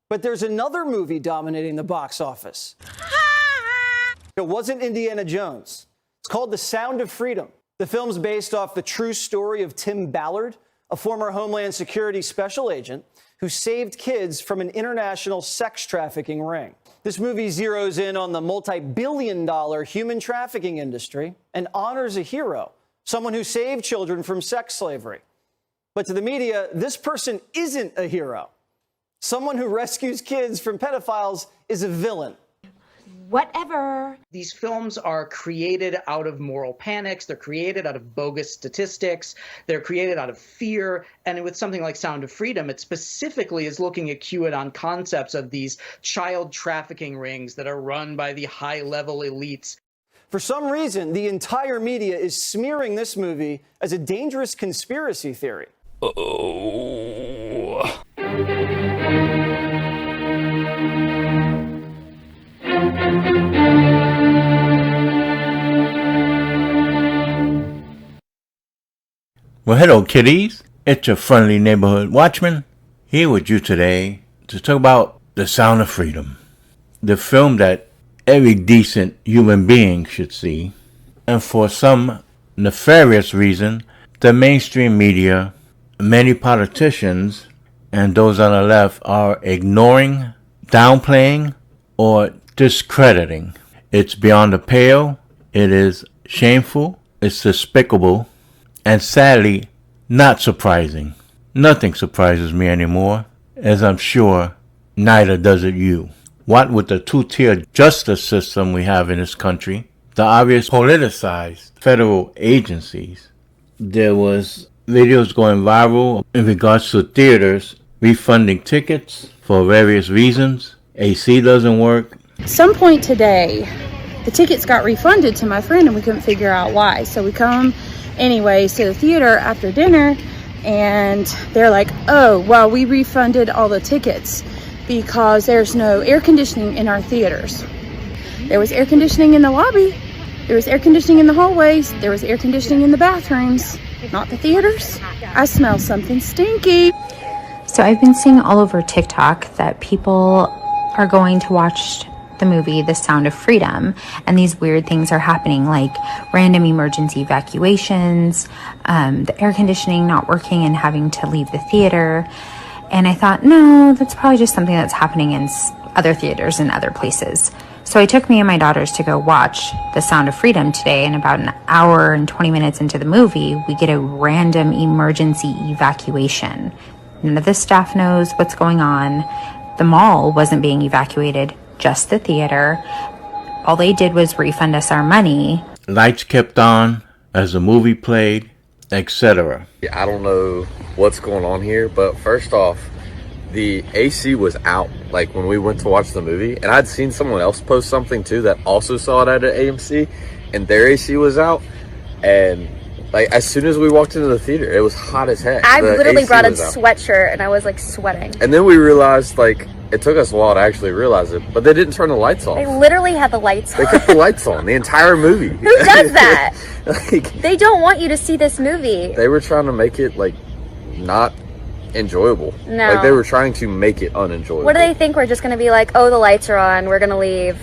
But there's another movie dominating the box office. It wasn't Indiana Jones. It's called The Sound of Freedom. The film's based off the true story of Tim Ballard, a former Homeland Security special agent who saved kids from an international sex trafficking ring. This movie zeroes in on the multi-billion-dollar human trafficking industry and honors a hero, someone who saved children from sex slavery. But to the media, this person isn't a hero. Someone who rescues kids from pedophiles is a villain. Whatever. These films are created out of moral panics. They're created out of bogus statistics. They're created out of fear. And with something like Sound of Freedom, it specifically is looking at QAnon concepts of these child trafficking rings that are run by the high-level elites. For some reason, the entire media is smearing this movie as a dangerous conspiracy theory. Oh. Well, hello kiddies, it's your friendly neighborhood watchman, here with you today to talk about The Sound of Freedom, the film that every decent human being should see, and for some nefarious reason, the mainstream media, many politicians, and those on the left are ignoring, downplaying, or discrediting. It's beyond the pale, it is shameful, it's despicable, and sadly, not surprising. Nothing surprises me anymore, as I'm sure neither does it you. What with the two-tier justice system we have in this country, the obvious politicized federal agencies, there was videos going viral in regards to theaters refunding tickets for various reasons. AC doesn't work. At some point today, the tickets got refunded to my friend and we couldn't figure out why. So we come anyways to the theater after dinner and they're like, oh, well, we refunded all the tickets because there's no air conditioning in our theaters. There was air conditioning in the lobby, there was air conditioning in the hallways, there was air conditioning in the bathrooms, not the theaters. I smell something stinky. So I've been seeing all over TikTok that people are going to watch the movie The Sound of Freedom, and these weird things are happening, like random emergency evacuations, the air conditioning not working and having to leave the theater. And I thought, no, that's probably just something that's happening in other theaters and other places. So I took me and my daughters to go watch The Sound of Freedom today, and about an hour and 20 minutes into the movie, we get a random emergency evacuation. None of the staff knows what's going on. The mall wasn't being evacuated, just the theater. All they did was refund us our money. Lights kept on as the movie played, etc. I don't know what's going on here, but first off, the AC was out like when we went to watch the movie, and I'd seen someone else post something too that also saw it at an AMC, and their AC was out, and like as soon as we walked into the theater, it was hot as heck. I literally brought a sweatshirt and I was like sweating. And then we realized, like, it took us a while to actually realize it, but they didn't turn the lights off. They literally had the lights on. They kept the lights on the entire movie. Who does that? Like, they don't want you to see this movie. They were trying to make it like not enjoyable. No. Like they were trying to make it unenjoyable. What do they think? We're just going to be like, oh, the lights are on, we're going to leave.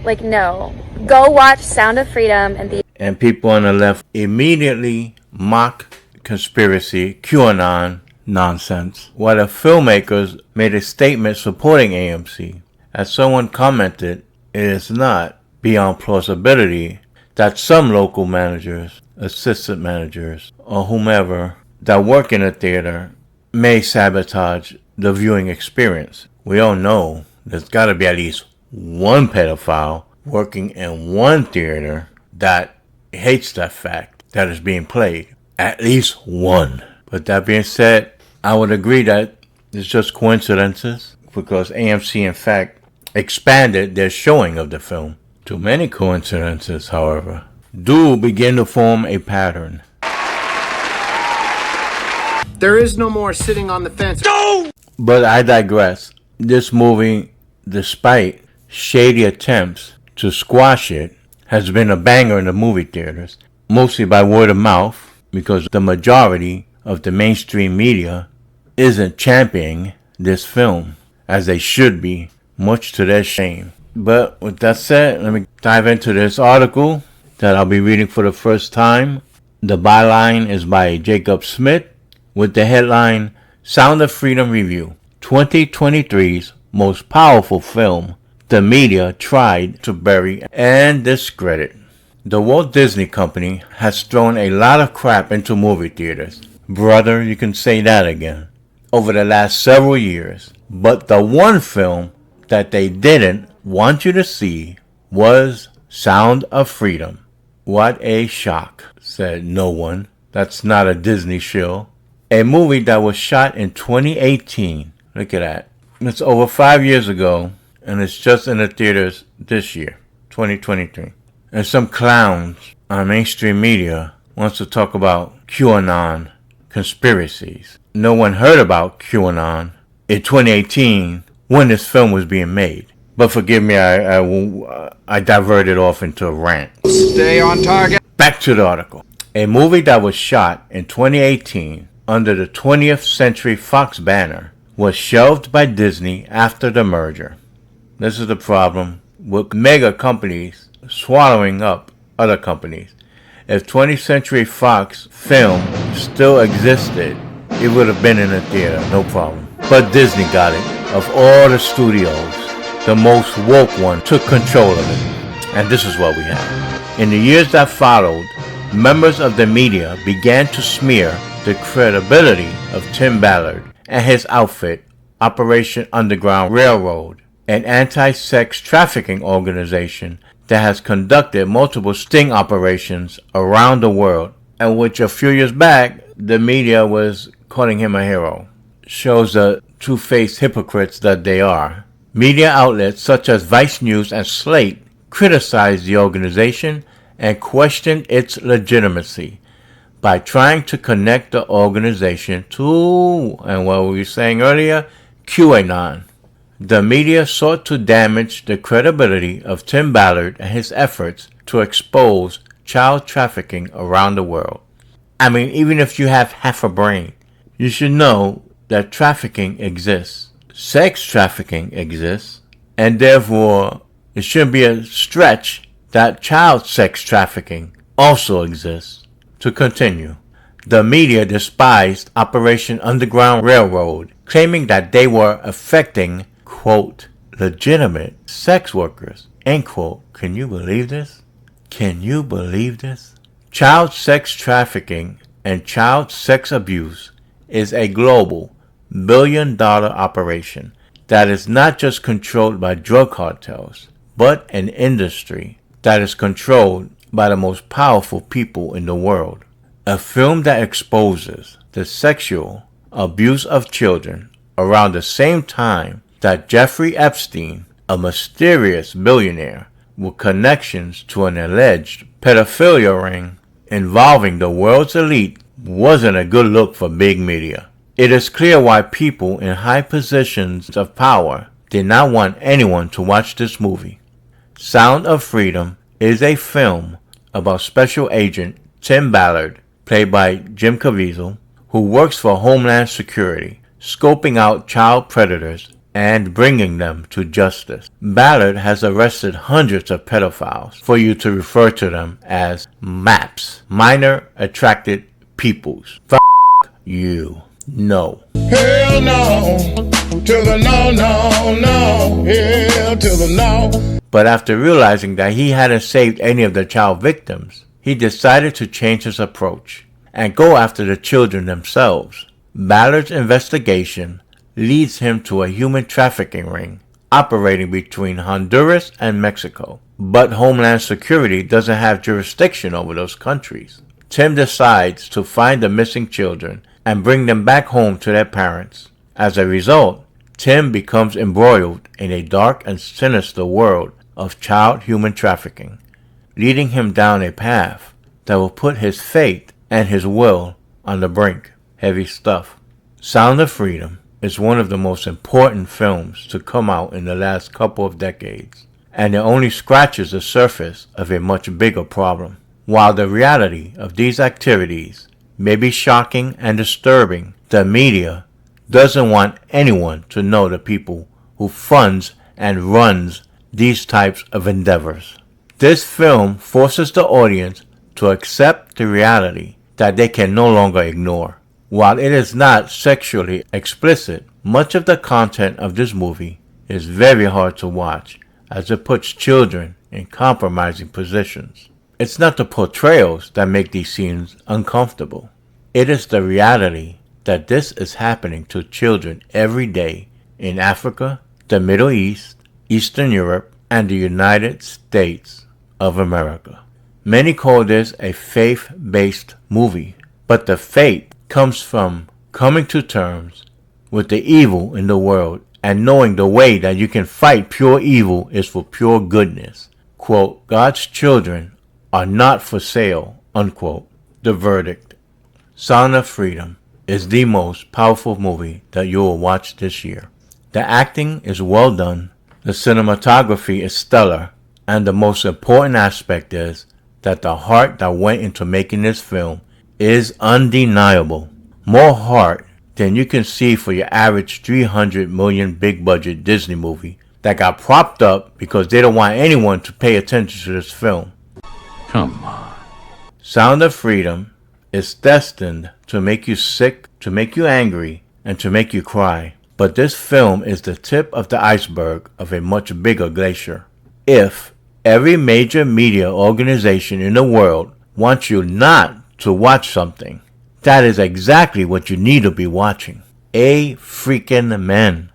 Like, no. Go watch Sound of Freedom and people on the left immediately mock conspiracy, QAnon nonsense, while the filmmakers made a statement supporting AMC. As someone commented, it is not beyond plausibility that some local managers, assistant managers, or whomever that work in a theater may sabotage the viewing experience. We all know there's got to be at least one pedophile working in one theater that hates that fact that is being played. At least one. But that being said, I would agree that it's just coincidences, because AMC in fact expanded their showing of the film. Too many coincidences, however, do begin to form a pattern. There is no more sitting on the fence. No! But I digress. This movie, despite shady attempts to squash it, has been a banger in the movie theaters, mostly by word of mouth, because the majority of the mainstream media isn't championing this film. as they should be, much to their shame. But with that said, let me dive into this article that I'll be reading for the first time. The byline is by Jacob Smith with the headline, Sound of Freedom Review, 2023's most powerful film the media tried to bury and discredit. The Walt Disney Company has thrown a lot of crap into movie theaters. Brother, you can say that again. Over the last several years. But the one film that they didn't want you to see was Sound of Freedom. What a shock, said no one. That's not a Disney show. A movie that was shot in 2018. Look at that. It's over 5 years ago, and it's just in the theaters this year, 2023. And some clowns on mainstream media wants to talk about QAnon conspiracies. No one heard about QAnon in 2018 when this film was being made. But forgive me, I diverted off into a rant. Stay on target. Back to the article. A movie that was shot in 2018 under the 20th Century Fox banner was shelved by Disney after the merger. This is the problem with mega companies swallowing up other companies. If 20th Century Fox film still existed, it would have been in a theater, no problem. But Disney got it. Of all the studios, the most woke one took control of it. And this is what we have. In the years that followed, members of the media began to smear the credibility of Tim Ballard and his outfit, Operation Underground Railroad, an anti-sex trafficking organization that has conducted multiple sting operations around the world, and which a few years back, the media was calling him a hero. Shows the two-faced hypocrites that they are. Media outlets such as Vice News and Slate criticized the organization and questioned its legitimacy by trying to connect the organization to, and what we were saying earlier, QAnon. The media sought to damage the credibility of Tim Ballard and his efforts to expose child trafficking around the world. I mean, even if you have half a brain, you should know that trafficking exists. Sex trafficking exists, and therefore it shouldn't be a stretch that child sex trafficking also exists. To continue, the media despised Operation Underground Railroad, claiming that they were affecting, quote, legitimate sex workers, end quote. Can you believe this? Can you believe this? Child sex trafficking and child sex abuse is a global billion-dollar operation that is not just controlled by drug cartels, but an industry that is controlled by the most powerful people in the world. A film that exposes the sexual abuse of children around the same time that Jeffrey Epstein, a mysterious billionaire with connections to an alleged pedophilia ring involving the world's elite, wasn't a good look for big media. It is clear why people in high positions of power did not want anyone to watch this movie. Sound of Freedom is a film about Special Agent Tim Ballard, played by Jim Caviezel, who works for Homeland Security, scoping out child predators and bringing them to justice. Ballard has arrested hundreds of pedophiles, for you to refer to them as MAPs, Minor Attracted Peoples. F*** you. No. Hell no, to the no, no, no, hell to the no. But after realizing that he hadn't saved any of the child victims, he decided to change his approach and go after the children themselves. Ballard's investigation leads him to a human trafficking ring operating between Honduras and Mexico. But Homeland Security doesn't have jurisdiction over those countries. Tim decides to find the missing children and bring them back home to their parents. As a result, Tim becomes embroiled in a dark and sinister world of child human trafficking, leading him down a path that will put his fate and his will on the brink. Heavy stuff. Sound of Freedom is one of the most important films to come out in the last couple of decades, and it only scratches the surface of a much bigger problem. While the reality of these activities may be shocking and disturbing, the media doesn't want anyone to know the people who funds and runs these types of endeavors. This film forces the audience to accept the reality that they can no longer ignore. While it is not sexually explicit, much of the content of this movie is very hard to watch as it puts children in compromising positions. It's not the portrayals that make these scenes uncomfortable. It is the reality that this is happening to children every day in Africa, the Middle East, Eastern Europe, and the United States of America. Many call this a faith-based movie, but the faith comes from coming to terms with the evil in the world and knowing the way that you can fight pure evil is for pure goodness. Quote, God's children are not for sale, unquote. The verdict. Sound of Freedom is the most powerful movie that you will watch this year. The acting is well done, the cinematography is stellar, and the most important aspect is that the heart that went into making this film is undeniable. More heart than you can see for your average $300 million big budget Disney movie that got propped up because they don't want anyone to pay attention to this film. Come on. Sound of Freedom is destined to make you sick, to make you angry, and to make you cry. But this film is the tip of the iceberg of a much bigger glacier. If every major media organization in the world wants you not to watch something, that is exactly what you need to be watching. A freaking man.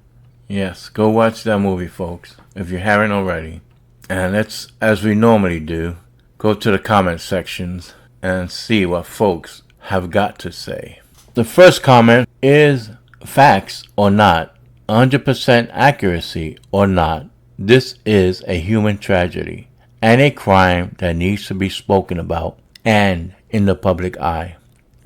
Yes, go watch that movie, folks, if you haven't already. And let's, as we normally do, go to the comment sections and see what folks have got to say. The first comment is facts or not, 100% accuracy or not. This is a human tragedy and a crime that needs to be spoken about and in the public eye.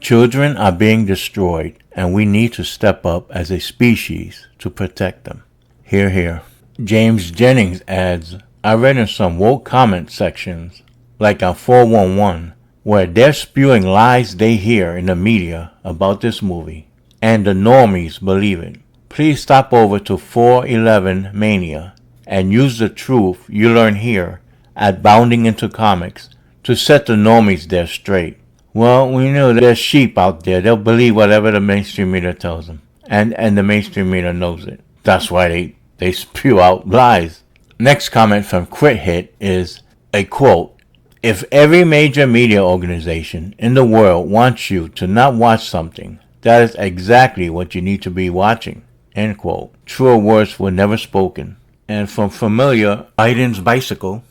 Children are being destroyed and we need to step up as a species to protect them. Hear, hear. James Jennings adds, I read in some woke comment sections, like on 411, where they're spewing lies they hear in the media about this movie, and the normies believe it. Please stop over to 411 Mania and use the truth you learn here at Bounding Into Comics to set the normies there straight. Well, we know there's sheep out there. They'll believe whatever the mainstream media tells them. And the mainstream media knows it. That's why they spew out lies. Next comment from Quit Hit is a quote. If every major media organization in the world wants you to not watch something, that is exactly what you need to be watching. End quote. Truer words were never spoken. And from familiar Biden's bicycle.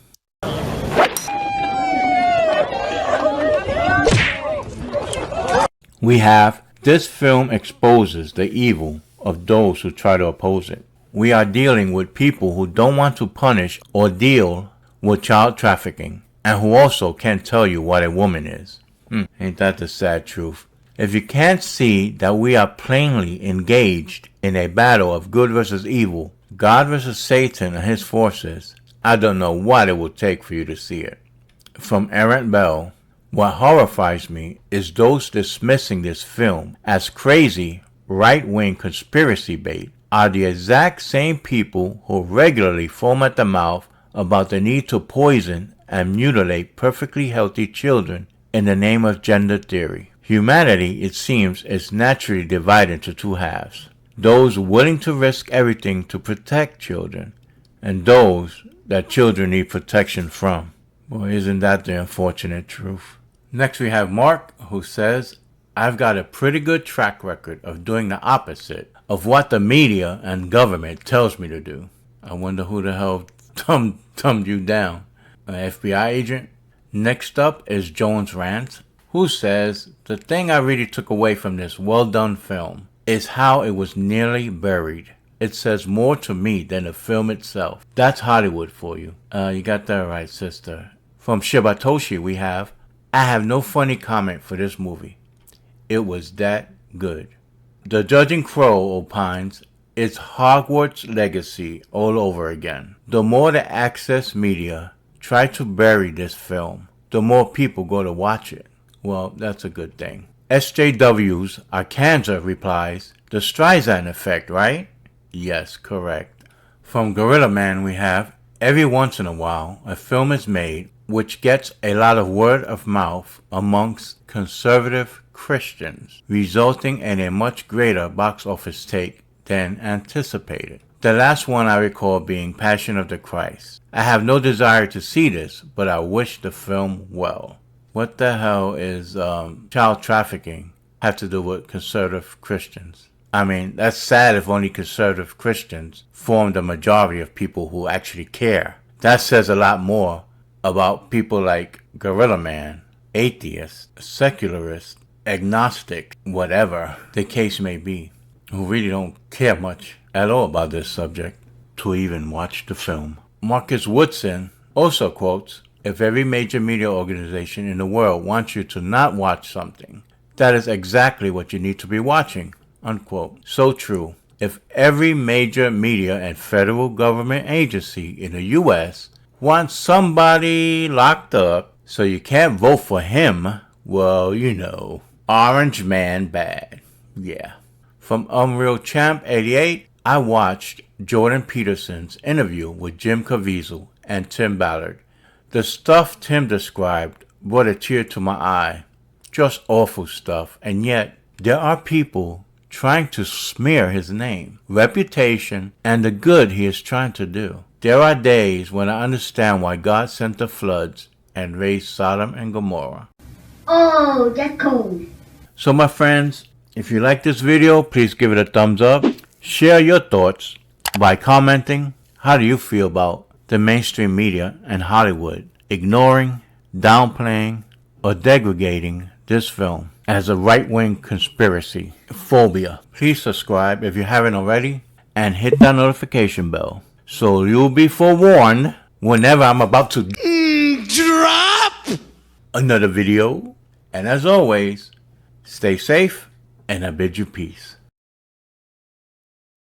We have, this film exposes the evil of those who try to oppose it. We are dealing with people who don't want to punish or deal with child trafficking, and who also can't tell you what a woman is. Ain't that the sad truth? If you can't see that we are plainly engaged in a battle of good versus evil, God versus Satan and his forces, I don't know what it will take for you to see it. From Errant Bell, what horrifies me is those dismissing this film as crazy, right-wing conspiracy bait are the exact same people who regularly foam at the mouth about the need to poison and mutilate perfectly healthy children in the name of gender theory. Humanity, it seems, is naturally divided into two halves. Those willing to risk everything to protect children, and those that children need protection from. Boy, isn't that the unfortunate truth? Next we have Mark, who says, I've got a pretty good track record of doing the opposite of what the media and government tells me to do. I wonder who the hell thumbed you down. An FBI agent? Next up is Jones Rant, who says, the thing I really took away from this well-done film is how it was nearly buried. It says more to me than the film itself. That's Hollywood for you. You got that right, sister. From Shibatoshi we have, I have no funny comment for this movie. It was that good. The Judging Crow opines, it's Hogwarts Legacy all over again. The more the access media try to bury this film, the more people go to watch it. Well, that's a good thing. SJW's Arkansas replies, the Streisand effect, right? Yes, correct. From Gorilla Man we have, every once in a while, a film is made which gets a lot of word of mouth amongst conservative Christians, resulting in a much greater box office take than anticipated. The last one I recall being Passion of the Christ. I have no desire to see this, but I wish the film well. What the hell is child trafficking have to do with conservative Christians? I mean, that's sad if only conservative Christians form the majority of people who actually care. That says a lot more about people like Gorilla Man, atheists, secularists, agnostic, whatever the case may be, who really don't care much at all about this subject to even watch the film. Marcus Woodson also quotes, "If every major media organization in the world wants you to not watch something, that is exactly what you need to be watching," unquote. So true. If every major media and federal government agency in the U.S. wants somebody locked up so you can't vote for him, well, you know, Orange Man bad. Yeah. From Unreal Champ 88, I watched Jordan Peterson's interview with Jim Caviezel and Tim Ballard. The stuff Tim described brought a tear to my eye. Just awful stuff, and yet there are people trying to smear his name, reputation, and the good he is trying to do. There are days when I understand why God sent the floods and raised Sodom and Gomorrah. Oh, that's cool. So my friends, if you like this video, please give it a thumbs up. Share your thoughts by commenting. How do you feel about the mainstream media and Hollywood ignoring, downplaying, or degrading this film as a right-wing conspiracy phobia? Please subscribe if you haven't already and hit that notification bell so you'll be forewarned whenever I'm about to drop another video. And as always, stay safe and I bid you peace.